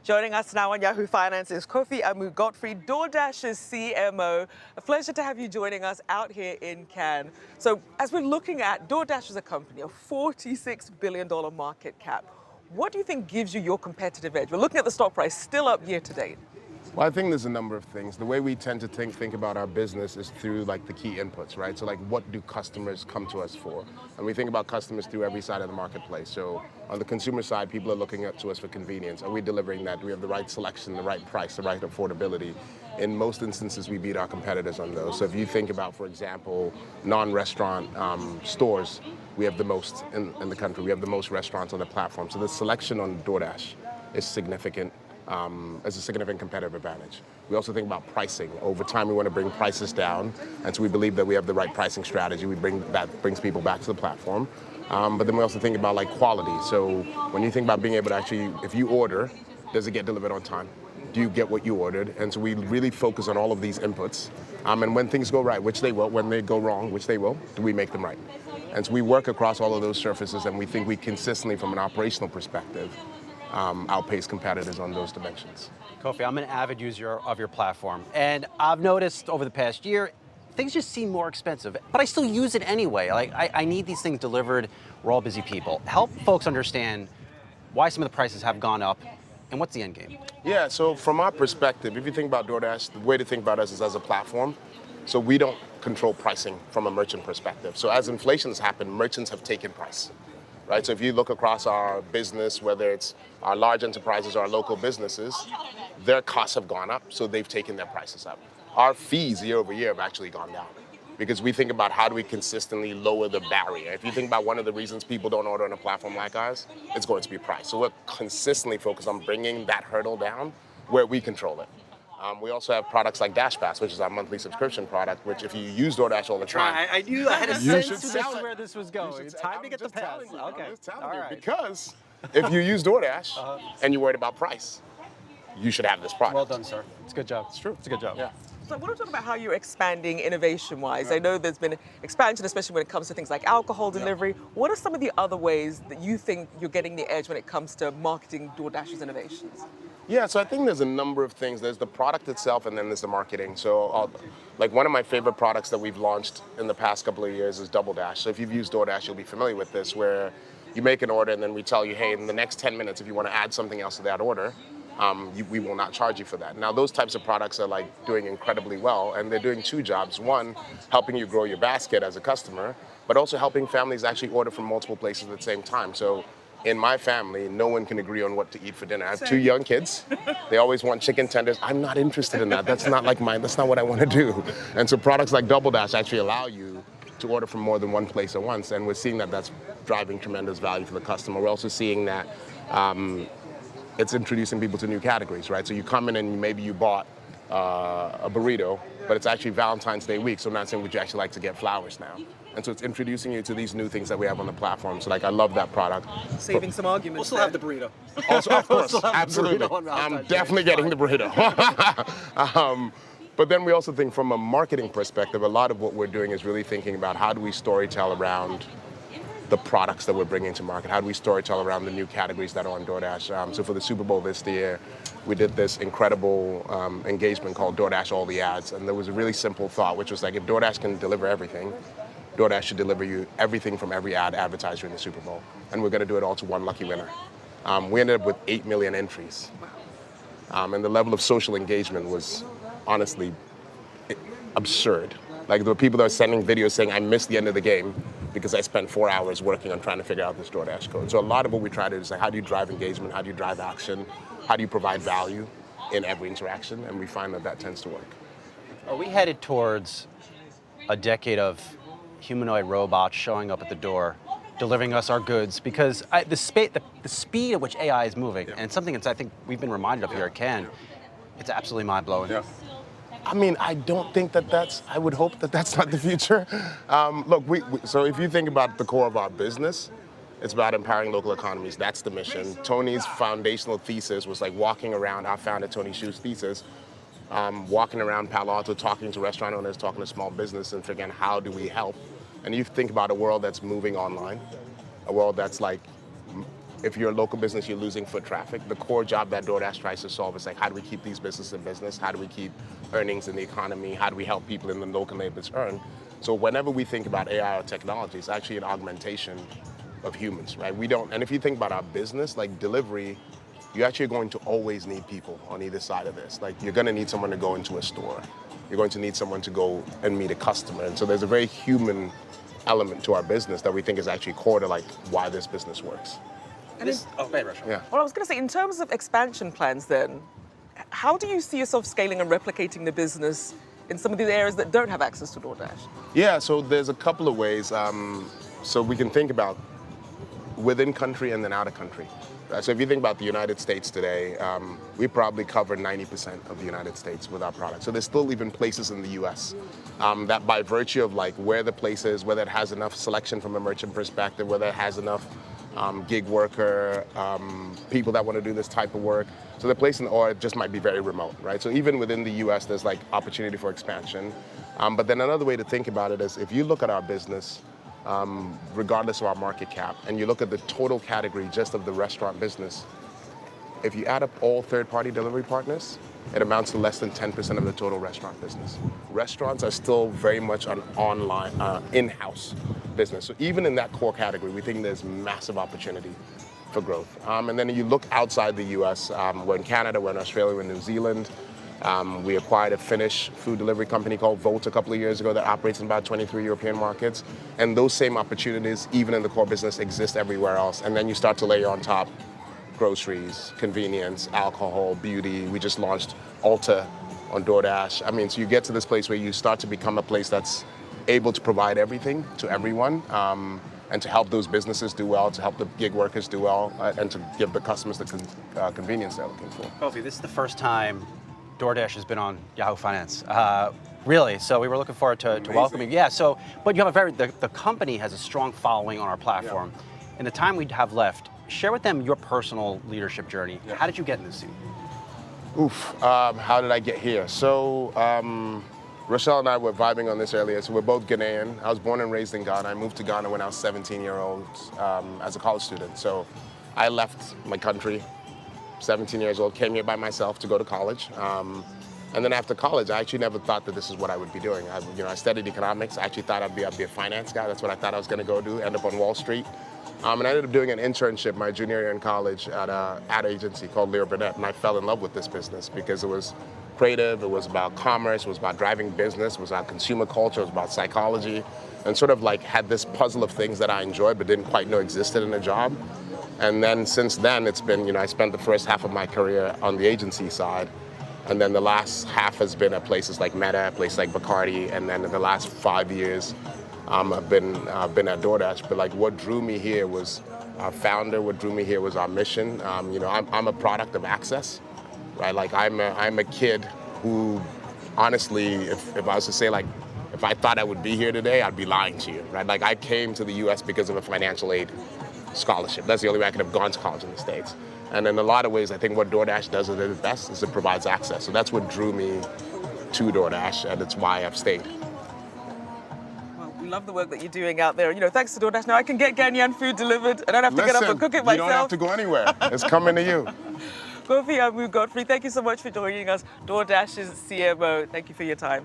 Joining us now on Yahoo Finance is Kofi Amoo-Gottfried, DoorDash's CMO. A pleasure to have you joining us out here in Cannes. So as we're looking at DoorDash as a company, a $46 billion market cap, what do you think gives you your competitive edge? We're looking at the stock price, still up year to date. Well, I think there's a number of things. The way we tend to think about our business is through like the key inputs, right? So like what do customers come to us for? And we think about customers through every side of the marketplace. So on the consumer side, people are looking up to us for convenience. Are we delivering that? Do we have the right selection, the right price, the right affordability? In most instances, we beat our competitors on those. So if you think about, for example, non-restaurant stores, we have the most in the country. We have the most restaurants on the platform. So the selection on DoorDash is significant. As a significant competitive advantage. We also think about pricing. Over time, we want to bring prices down, and so we believe that we have the right pricing strategy. That brings people back to the platform. But then we also think about like quality. So when you think about being able to actually, if you order, does it get delivered on time? Do you get what you ordered? And so we really focus on all of these inputs. And when things go right, which they will, when they go wrong, which they will, do we make them right? And so we work across all of those surfaces, and we think we consistently, from an operational perspective, outpace competitors on those dimensions. Kofi, I'm an avid user of your platform, and I've noticed over the past year, things just seem more expensive, but I still use it anyway. Like, I need these things delivered. We're all busy people. Help folks understand why some of the prices have gone up, and what's the end game? Yeah, so from our perspective, if you think about DoorDash, the way to think about us is as a platform. So we don't control pricing from a merchant perspective. So as inflation has happened, merchants have taken price. Right, so if you look across our business, whether it's our large enterprises or our local businesses, their costs have gone up, so they've taken their prices up. Our fees year over year have actually gone down because we think about how do we consistently lower the barrier. If you think about one of the reasons people don't order on a platform like ours, it's going to be price. So we're consistently focused on bringing that hurdle down where we control it. We also have products like DashPass, which is our monthly subscription product, which if you use DoorDash all the time, I knew I had a you sense should of sell it. where this was going. It's time to get the pass. Okay. I'm just telling All you, right. because if you use DoorDash and you're worried about price, you should have this product. Well done, sir. It's a good job. It's true. It's a good job. Yeah. So I want to talk about how you're expanding innovation-wise. I know there's been expansion, especially when it comes to things like alcohol delivery. What are some of the other ways that you think you're getting the edge when it comes to marketing DoorDash's innovations? Yeah, so I think there's a number of things. There's the product itself, and then there's the marketing. So like one of my favorite products that we've launched in the past couple of years is Double Dash. So if you've used DoorDash, you'll be familiar with this, where you make an order and then we tell you, hey, in the next 10 minutes, if you want to add something else to that order, we will not charge you for that. Now, those types of products are like doing incredibly well, and they're doing two jobs. One, helping you grow your basket as a customer, but also helping families actually order from multiple places at the same time. So in my family, no one can agree on what to eat for dinner. I have two young kids. They always want chicken tenders. I'm not interested in that. That's not like mine. That's not what I want to do. And so products like Double Dash actually allow you to order from more than one place at once. And we're seeing that that's driving tremendous value for the customer. We're also seeing that it's introducing people to new categories, right? So you come in and maybe you bought a burrito, but it's actually Valentine's Day week. So I'm not saying, would you actually like to get flowers now? And so it's introducing you to these new things that we have on the platform. So like, I love that product. Saving some arguments. We'll still have the burrito. Also, of course, absolutely. I'm definitely getting the burrito. But then we also think from a marketing perspective, a lot of what we're doing is really thinking about how do we storytell around the products that we're bringing to market? How do we storytell around the new categories that are on DoorDash? So for the Super Bowl this year, we did this incredible engagement called DoorDash All the Ads. And there was a really simple thought, which was like, if DoorDash can deliver everything, DoorDash should deliver you everything from every ad advertised during the Super Bowl. And we're going to do it all to one lucky winner. We ended up with 8 million entries. And the level of social engagement was honestly absurd. Like there were people that were sending videos saying, I missed the end of the game because I spent 4 hours working on trying to figure out this DoorDash code. So a lot of what we try to do is like, how do you drive engagement? How do you drive action? How do you provide value in every interaction? And we find that that tends to work. Are we headed towards a decade of humanoid robots showing up at the door, delivering us our goods? Because the speed at which AI is moving, and something that I think we've been reminded of here at Cannes, it's absolutely mind-blowing. Yeah. I mean, I don't think I would hope that that's not the future. Look, so if you think about the core of our business, it's about empowering local economies. That's the mission. Tony's foundational thesis was like walking around, our founder Tony Shu's thesis, walking around Palo Alto, talking to restaurant owners, talking to small business, and figuring out how do we help. And you think about a world that's moving online, a world that's like if you're a local business, you're losing foot traffic. The core job that DoorDash tries to solve is like, how do we keep these businesses in business? How do we keep earnings in the economy? How do we help people in the local neighborhoods earn? So whenever we think about AI or technology, it's actually an augmentation of humans, right? And if you think about our business, like delivery, you're actually going to always need people on either side of this. Like, you're going to need someone to go into a store. You're going to need someone to go and meet a customer. And so there's a very human element to our business that we think is actually core to like why this business works. Go ahead, Rachelle. Yeah. Well, I was going to say, in terms of expansion plans then, how do you see yourself scaling and replicating the business in some of these areas that don't have access to DoorDash? Yeah, so there's a couple of ways. So we can think about within country and then out of country. So if you think about the United States today, we probably cover 90% of the United States with our product. So there's still even places in the US that by virtue of like where the place is, whether it has enough selection from a merchant perspective, whether it has enough gig worker, people that want to do this type of work. So the place or it just might be very remote, right? So even within the US, there's like opportunity for expansion. But then another way to think about it is if you look at our business, regardless of our market cap, and you look at the total category just of the restaurant business, if you add up all third-party delivery partners, it amounts to less than 10% of the total restaurant business. Restaurants are still very much an online, in-house business. So even in that core category, we think there's massive opportunity for growth. And then you look outside the US, we're in Canada, we're in Australia, we're in New Zealand. We acquired a Finnish food delivery company called Volt a couple of years ago that operates in about 23 European markets. And those same opportunities, even in the core business, exist everywhere else. And then you start to layer on top groceries, convenience, alcohol, beauty. We just launched Ulta on DoorDash. I mean, so you get to this place where you start to become a place that's able to provide everything to everyone, and to help those businesses do well, to help the gig workers do well, and to give the customers the convenience they're looking for. Kofi, this is the first time DoorDash has been on Yahoo Finance. Really, so we were looking forward to welcoming you. Yeah, so, but you have the company has a strong following on our platform. Yeah. In the time we have left, share with them your personal leadership journey. Yeah. How did you get in this seat? How did I get here? So, Rachelle and I were vibing on this earlier. So we're both Ghanaian. I was born and raised in Ghana. I moved to Ghana when I was 17-year-old as a college student. So I left my country, 17 years old, came here by myself to go to college. And then after college, I actually never thought that this is what I would be doing. I studied economics. I actually thought I'd be a finance guy. That's what I thought I was going to go do, end up on Wall Street. And I ended up doing an internship my junior year in college at an ad agency called Leo Burnett, and I fell in love with this business because it was creative, it was about commerce, it was about driving business, it was about consumer culture, it was about psychology, and sort of like had this puzzle of things that I enjoyed but didn't quite know existed in a job. And then since then, it's been, I spent the first half of my career on the agency side, and then the last half has been at places like Meta, places like Bacardi, and then in the last 5 years, I've been at DoorDash. But like what drew me here was our founder. What drew me here was our mission. I'm a product of access, right? Like I'm a kid who, honestly, if I was to say like, if I thought I would be here today, I'd be lying to you, right? Like I came to the U.S. because of a financial aid scholarship. That's the only way I could have gone to college in the States. And in a lot of ways, I think what DoorDash does at its best is it provides access. So that's what drew me to DoorDash, and it's why I've stayed. We love the work that you're doing out there. Thanks to DoorDash, now I can get Ghanaian food delivered. I don't have to get up and cook it myself. You don't have to go anywhere. It's coming to you. Kofi Amoo-Gottfried, thank you so much for joining us. DoorDash's CMO, thank you for your time.